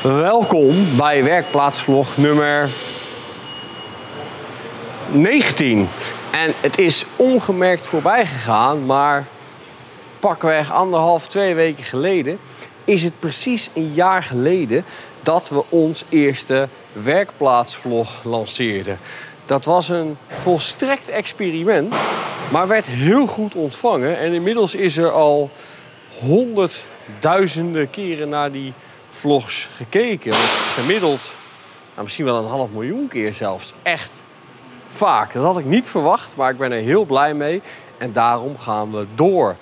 Welkom bij werkplaatsvlog nummer 19. En het is ongemerkt voorbij gegaan, maar pakweg 1,5, 2 weken geleden is het precies een jaar geleden dat we ons eerste werkplaatsvlog lanceerden. Dat was een volstrekt experiment, maar werd heel goed ontvangen. En inmiddels is er al honderdduizenden keren naar die vlogs gekeken. Gemiddeld, misschien wel 500.000 keer zelfs. Echt vaak. Dat had ik niet verwacht, maar ik ben er heel blij mee. En daarom gaan we door.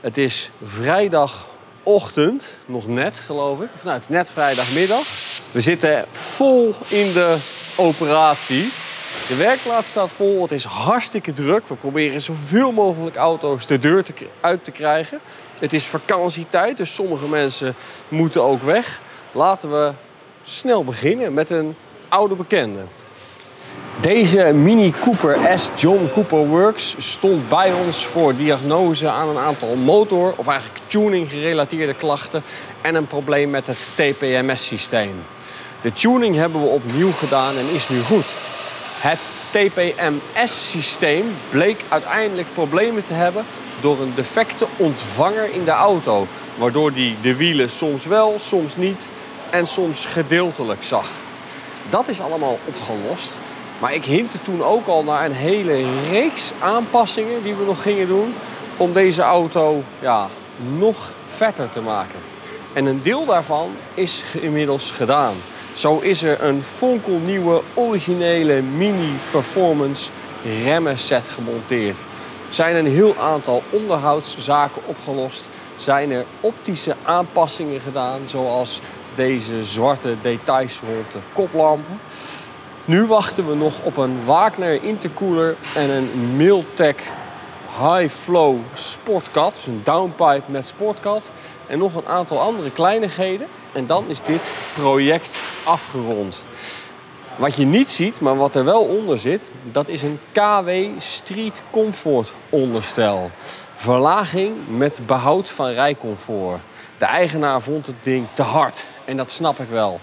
Het is vrijdagochtend, nog net geloof ik. Of nou, het is net vrijdagmiddag. We zitten vol in de operatie. De werkplaats staat vol, het is hartstikke druk. We proberen zoveel mogelijk auto's de deur uit te krijgen. Het is vakantietijd, dus sommige mensen moeten ook weg. Laten we snel beginnen met een oude bekende. Deze Mini Cooper S John Cooper Works stond bij ons voor diagnose aan een aantal motor- of eigenlijk tuning-gerelateerde klachten en een probleem met het TPMS-systeem. De tuning hebben we opnieuw gedaan en is nu goed. Het TPMS-systeem bleek uiteindelijk problemen te hebben door een defecte ontvanger in de auto, waardoor die de wielen soms wel, soms niet en soms gedeeltelijk zag. Dat is allemaal opgelost, maar ik hintte toen ook al naar een hele reeks aanpassingen die we nog gingen doen om deze auto nog vetter te maken. En een deel daarvan is inmiddels gedaan. Zo is er een fonkelnieuwe originele Mini Performance remmenset gemonteerd. Zijn een heel aantal onderhoudszaken opgelost. Zijn er optische aanpassingen gedaan, zoals deze zwarte details rond de koplampen. Nu wachten we nog op een Wagner intercooler en een Miltec High Flow Sportcat. Dus een downpipe met Sportcat. En nog een aantal andere kleinigheden. En dan is dit project afgerond. Wat je niet ziet, maar wat er wel onder zit, dat is een KW Street Comfort onderstel. Verlaging met behoud van rijcomfort. De eigenaar vond het ding te hard en dat snap ik wel.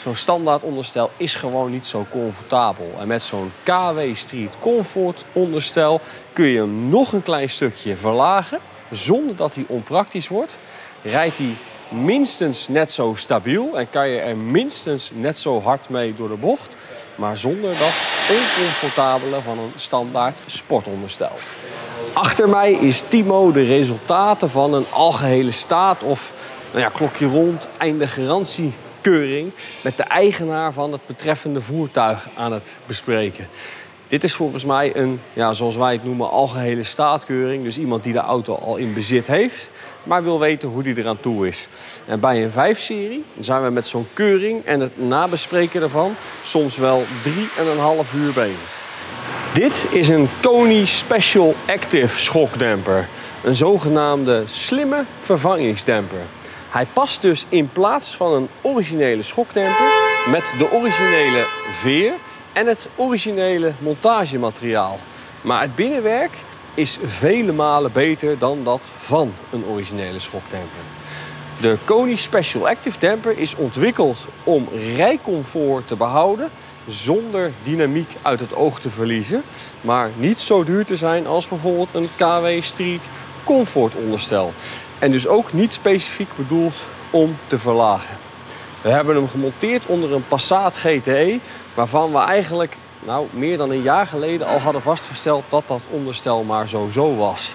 Zo'n standaard onderstel is gewoon niet zo comfortabel. En met zo'n KW Street Comfort onderstel kun je hem nog een klein stukje verlagen zonder dat hij onpraktisch wordt. Rijdt hij minstens net zo stabiel en kan je er minstens net zo hard mee door de bocht, maar zonder dat oncomfortabele van een standaard sportonderstel. Achter mij is Timo de resultaten van een algehele staat of klokje rond einde garantiekeuring met de eigenaar van het betreffende voertuig aan het bespreken. Dit is volgens mij een, zoals wij het noemen, algehele staatkeuring. Dus iemand die de auto al in bezit heeft, maar wil weten hoe die eraan toe is. En bij een 5-serie zijn we met zo'n keuring en het nabespreken ervan soms wel 3,5 uur bezig. Dit is een Koni Special Active schokdemper. Een zogenaamde slimme vervangingsdemper. Hij past dus in plaats van een originele schokdemper met de originele veer en het originele montagemateriaal. Maar het binnenwerk is vele malen beter dan dat van een originele schokdemper. De Koni Special Active Damper is ontwikkeld om rijcomfort te behouden zonder dynamiek uit het oog te verliezen, maar niet zo duur te zijn als bijvoorbeeld een KW Street Comfort onderstel. En dus ook niet specifiek bedoeld om te verlagen. We hebben hem gemonteerd onder een Passat GTE, waarvan we eigenlijk meer dan een jaar geleden al hadden vastgesteld dat dat onderstel maar zo was.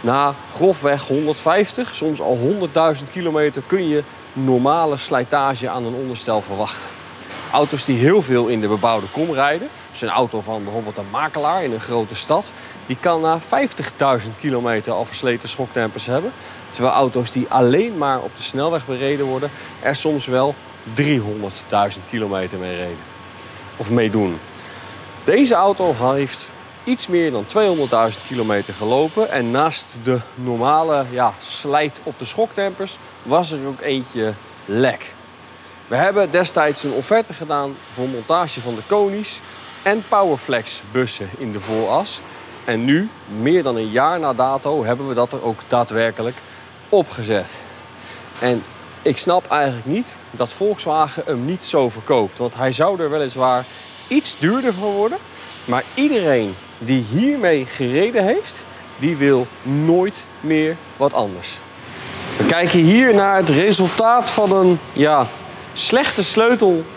Na grofweg 150, soms al 100.000 kilometer kun je normale slijtage aan een onderstel verwachten. Auto's die heel veel in de bebouwde kom rijden, dus een auto van bijvoorbeeld een makelaar in een grote stad, die kan na 50.000 kilometer al versleten schokdempers hebben. Terwijl auto's die alleen maar op de snelweg bereden worden, er soms wel 300.000 kilometer mee reden. Of meedoen. Deze auto heeft iets meer dan 200.000 kilometer gelopen. En naast de normale slijt op de schokdempers was er ook eentje lek. We hebben destijds een offerte gedaan voor montage van de Koni's en Powerflex bussen in de vooras. En nu, meer dan een jaar na dato, hebben we dat er ook daadwerkelijk opgezet. En Ik snap eigenlijk niet dat Volkswagen hem niet zo verkoopt. Want hij zou er weliswaar iets duurder van worden. Maar iedereen die hiermee gereden heeft, die wil nooit meer wat anders. We kijken hier naar het resultaat van een slechte sleuteldag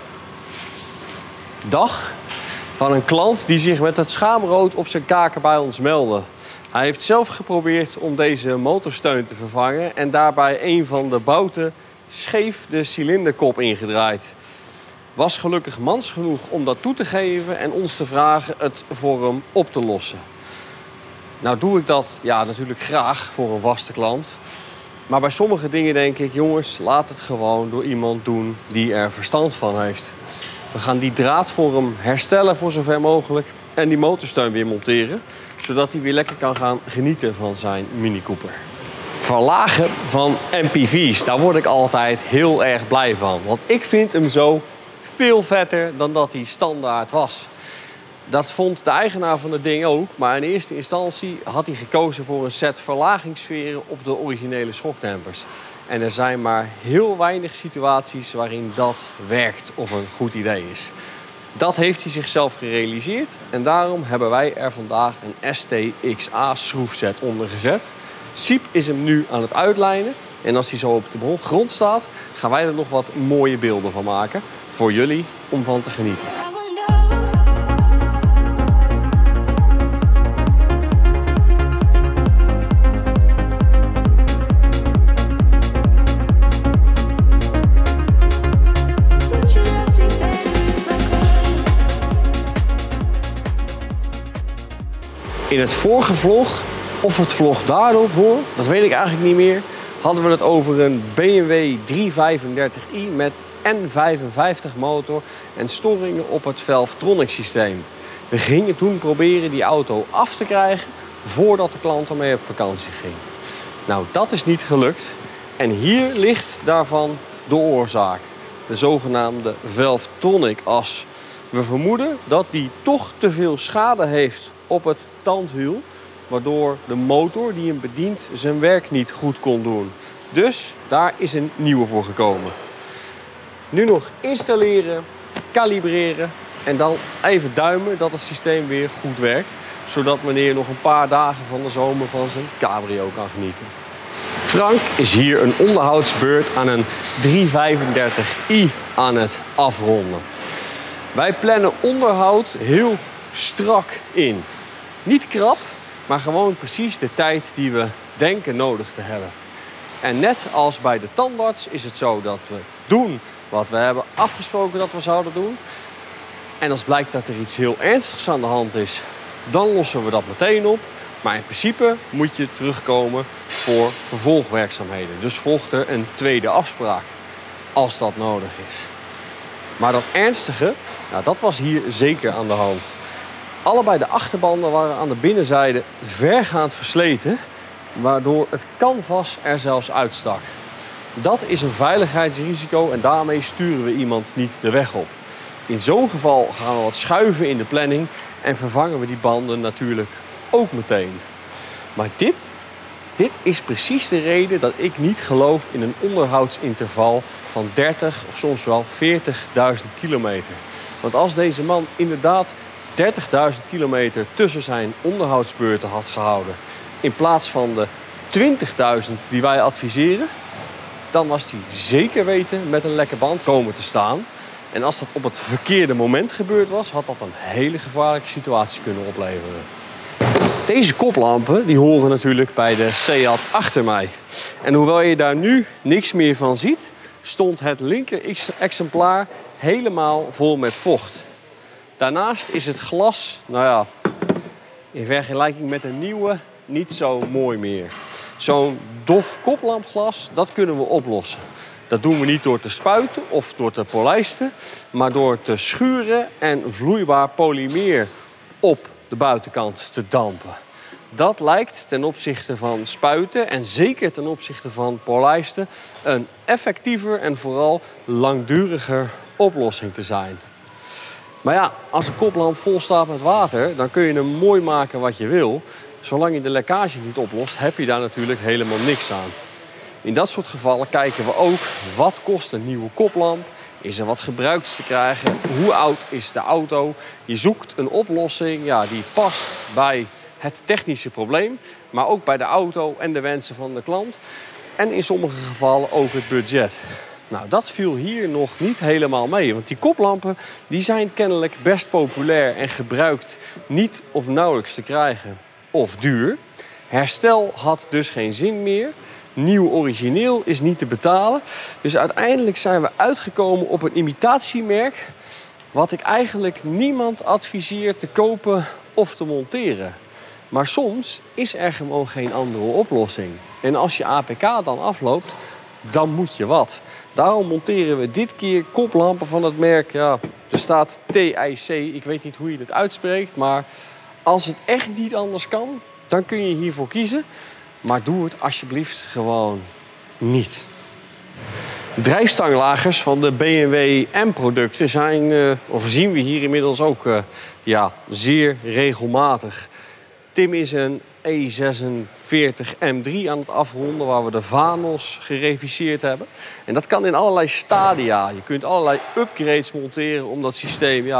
van een klant die zich met het schaamrood op zijn kaken bij ons meldde. Hij heeft zelf geprobeerd om deze motorsteun te vervangen en daarbij een van de bouten scheef de cilinderkop ingedraaid. Was gelukkig mans genoeg om dat toe te geven en ons te vragen het voor hem op te lossen. Nou doe ik dat natuurlijk graag voor een vaste klant. Maar bij sommige dingen denk ik, jongens, laat het gewoon door iemand doen die er verstand van heeft. We gaan die draad voor hem herstellen voor zover mogelijk en die motorsteun weer monteren, zodat hij weer lekker kan gaan genieten van zijn Mini Cooper. Verlagen van MPV's, daar word ik altijd heel erg blij van. Want ik vind hem zo veel vetter dan dat hij standaard was. Dat vond de eigenaar van het ding ook, maar in eerste instantie had hij gekozen voor een set verlagingssferen op de originele schokdempers. En er zijn maar heel weinig situaties waarin dat werkt of een goed idee is. Dat heeft hij zichzelf gerealiseerd en daarom hebben wij er vandaag een STXA schroefset onder gezet. Siep is hem nu aan het uitlijnen en als hij zo op de grond staat, gaan wij er nog wat mooie beelden van maken voor jullie om van te genieten. In het vorige vlog, of het vlog daarvoor, dat weet ik eigenlijk niet meer, hadden we het over een BMW 335i met N55 motor en storingen op het Valvetronic systeem. We gingen toen proberen die auto af te krijgen voordat de klant ermee op vakantie ging. Nou, dat is niet gelukt en hier ligt daarvan de oorzaak. De zogenaamde Valvetronic as. We vermoeden dat die toch te veel schade heeft op het tandwiel, waardoor de motor die hem bedient zijn werk niet goed kon doen. Dus daar is een nieuwe voor gekomen. Nu nog installeren, kalibreren en dan even duimen dat het systeem weer goed werkt, zodat meneer nog een paar dagen van de zomer van zijn cabrio kan genieten. Frank is hier een onderhoudsbeurt aan een 335i aan het afronden. Wij plannen onderhoud heel strak in. Niet krap, maar gewoon precies de tijd die we denken nodig te hebben. En net als bij de tandarts is het zo dat we doen wat we hebben afgesproken dat we zouden doen. En als blijkt dat er iets heel ernstigs aan de hand is, dan lossen we dat meteen op. Maar in principe moet je terugkomen voor vervolgwerkzaamheden. Dus volgt er een tweede afspraak, als dat nodig is. Maar dat ernstige, dat was hier zeker aan de hand. Allebei de achterbanden waren aan de binnenzijde vergaand versleten, waardoor het canvas er zelfs uitstak. Dat is een veiligheidsrisico en daarmee sturen we iemand niet de weg op. In zo'n geval gaan we wat schuiven in de planning en vervangen we die banden natuurlijk ook meteen. Maar dit is precies de reden dat ik niet geloof in een onderhoudsinterval van 30 of soms wel 40.000 kilometer. Want als deze man inderdaad 30.000 kilometer tussen zijn onderhoudsbeurten had gehouden, in plaats van de 20.000 die wij adviseren, dan was hij zeker weten met een lekke band komen te staan. En als dat op het verkeerde moment gebeurd was, had dat een hele gevaarlijke situatie kunnen opleveren. Deze koplampen die horen natuurlijk bij de Seat achter mij. En hoewel je daar nu niks meer van ziet, stond het linker exemplaar helemaal vol met vocht. Daarnaast is het glas, in vergelijking met een nieuwe, niet zo mooi meer. Zo'n dof koplampglas, dat kunnen we oplossen. Dat doen we niet door te spuiten of door te polijsten, maar door te schuren en vloeibaar polymeer op de buitenkant te dampen. Dat lijkt ten opzichte van spuiten en zeker ten opzichte van polijsten een effectiever en vooral langduriger oplossing te zijn. Maar als een koplamp vol staat met water, dan kun je hem mooi maken wat je wil. Zolang je de lekkage niet oplost, heb je daar natuurlijk helemaal niks aan. In dat soort gevallen kijken we ook wat kost een nieuwe koplamp. Is er wat gebruiks te krijgen? Hoe oud is de auto? Je zoekt een oplossing die past bij het technische probleem, maar ook bij de auto en de wensen van de klant. En in sommige gevallen ook het budget. Nou, dat viel hier nog niet helemaal mee, want die koplampen die zijn kennelijk best populair en gebruikt niet of nauwelijks te krijgen of duur. Herstel had dus geen zin meer. Nieuw origineel is niet te betalen. Dus uiteindelijk zijn we uitgekomen op een imitatiemerk wat ik eigenlijk niemand adviseer te kopen of te monteren. Maar soms is er gewoon geen andere oplossing. En als je APK dan afloopt, dan moet je wat. Daarom monteren we dit keer koplampen van het merk. Ja, er staat TIC, ik weet niet hoe je het uitspreekt. Maar als het echt niet anders kan, dan kun je hiervoor kiezen. Maar doe het alsjeblieft gewoon niet. Drijfstanglagers van de BMW M-producten zien we hier inmiddels ook zeer regelmatig. Tim is een E46 M3 aan het afronden waar we de vanos gereviseerd hebben. En dat kan in allerlei stadia. Je kunt allerlei upgrades monteren om dat systeem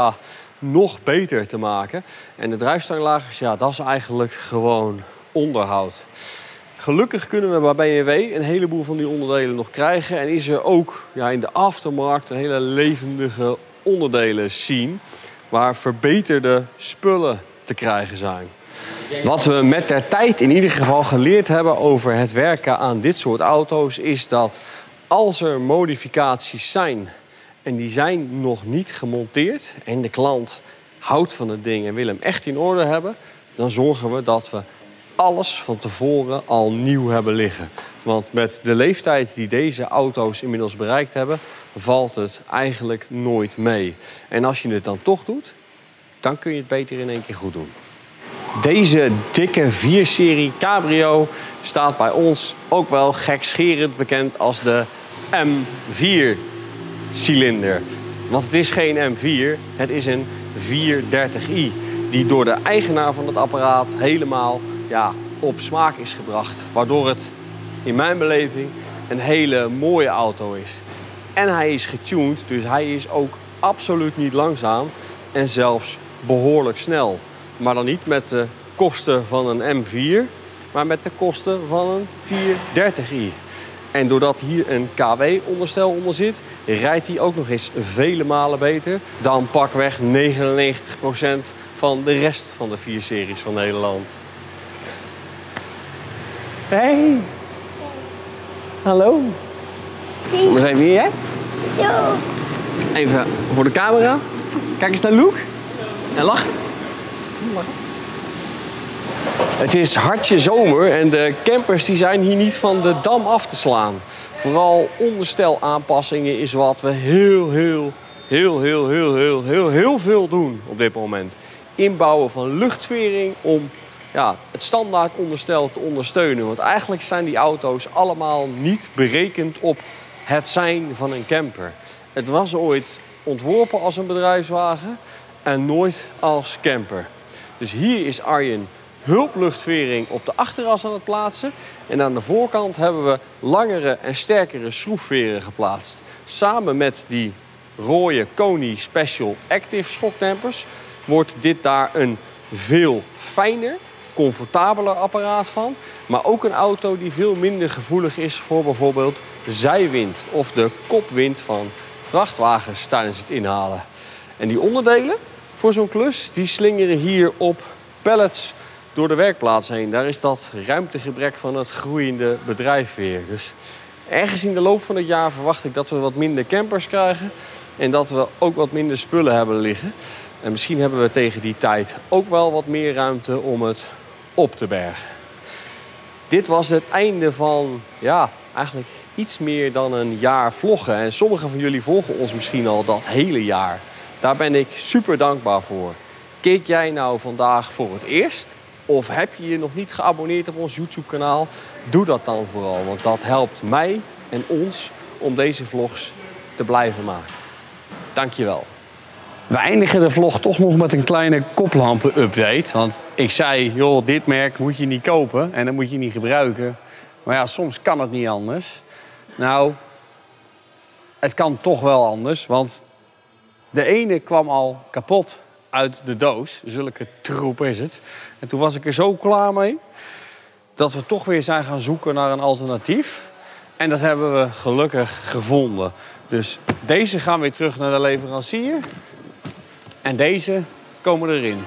nog beter te maken. En de drijfstanglagers, dat is eigenlijk gewoon onderhoud. Gelukkig kunnen we bij BMW een heleboel van die onderdelen nog krijgen. En is er ook in de aftermarkt een hele levendige onderdelen scene waar verbeterde spullen te krijgen zijn. Wat we met der tijd in ieder geval geleerd hebben over het werken aan dit soort auto's is dat als er modificaties zijn en die zijn nog niet gemonteerd en de klant houdt van het ding en wil hem echt in orde hebben, dan zorgen we dat we alles van tevoren al nieuw hebben liggen. Want met de leeftijd die deze auto's inmiddels bereikt hebben, valt het eigenlijk nooit mee. En als je het dan toch doet, dan kun je het beter in één keer goed doen. Deze dikke 4-serie Cabrio staat bij ons ook wel gekscherend bekend als de M4-cilinder. Want het is geen M4, het is een 430i. Die door de eigenaar van het apparaat helemaal op smaak is gebracht. Waardoor het in mijn beleving een hele mooie auto is. En hij is getuned, dus hij is ook absoluut niet langzaam en zelfs behoorlijk snel. Maar dan niet met de kosten van een M4, maar met de kosten van een 430i. En doordat hier een KW-onderstel onder zit, rijdt hij ook nog eens vele malen beter dan pakweg 99% van de rest van de 4-series van Nederland. Hey! Hallo! Kom eens even hier, hè? Zo. Even voor de camera. Kijk eens naar Luke. En lach. Het is hartje zomer en de campers die zijn hier niet van de dam af te slaan. Vooral onderstelaanpassingen is wat we heel veel doen op dit moment. Inbouwen van luchtvering om het standaard onderstel te ondersteunen. Want eigenlijk zijn die auto's allemaal niet berekend op het zijn van een camper. Het was ooit ontworpen als een bedrijfswagen en nooit als camper. Dus hier is Arjen hulpluchtvering op de achteras aan het plaatsen. En aan de voorkant hebben we langere en sterkere schroefveren geplaatst. Samen met die rode Koni Special Active schokdempers wordt dit daar een veel fijner, comfortabeler apparaat van. Maar ook een auto die veel minder gevoelig is voor bijvoorbeeld zijwind of de kopwind van vrachtwagens tijdens het inhalen. En die onderdelen voor zo'n klus, die slingeren hier op pallets door de werkplaats heen. Daar is dat ruimtegebrek van het groeiende bedrijf weer. Dus ergens in de loop van het jaar verwacht ik dat we wat minder campers krijgen en dat we ook wat minder spullen hebben liggen. En misschien hebben we tegen die tijd ook wel wat meer ruimte om het op te bergen. Dit was het einde van, eigenlijk iets meer dan een jaar vloggen. En sommigen van jullie volgen ons misschien al dat hele jaar. Daar ben ik super dankbaar voor. Keek jij nou vandaag voor het eerst? Of heb je je nog niet geabonneerd op ons YouTube-kanaal? Doe dat dan vooral, want dat helpt mij en ons om deze vlogs te blijven maken. Dankjewel. We eindigen de vlog toch nog met een kleine koplampen-update. Want ik zei, joh, dit merk moet je niet kopen en dat moet je niet gebruiken. Maar ja, soms kan het niet anders. Nou, het kan toch wel anders, want de ene kwam al kapot uit de doos. Zulke troep is het. En toen was ik er zo klaar mee dat we toch weer zijn gaan zoeken naar een alternatief. En dat hebben we gelukkig gevonden. Dus deze gaan weer terug naar de leverancier. En deze komen erin.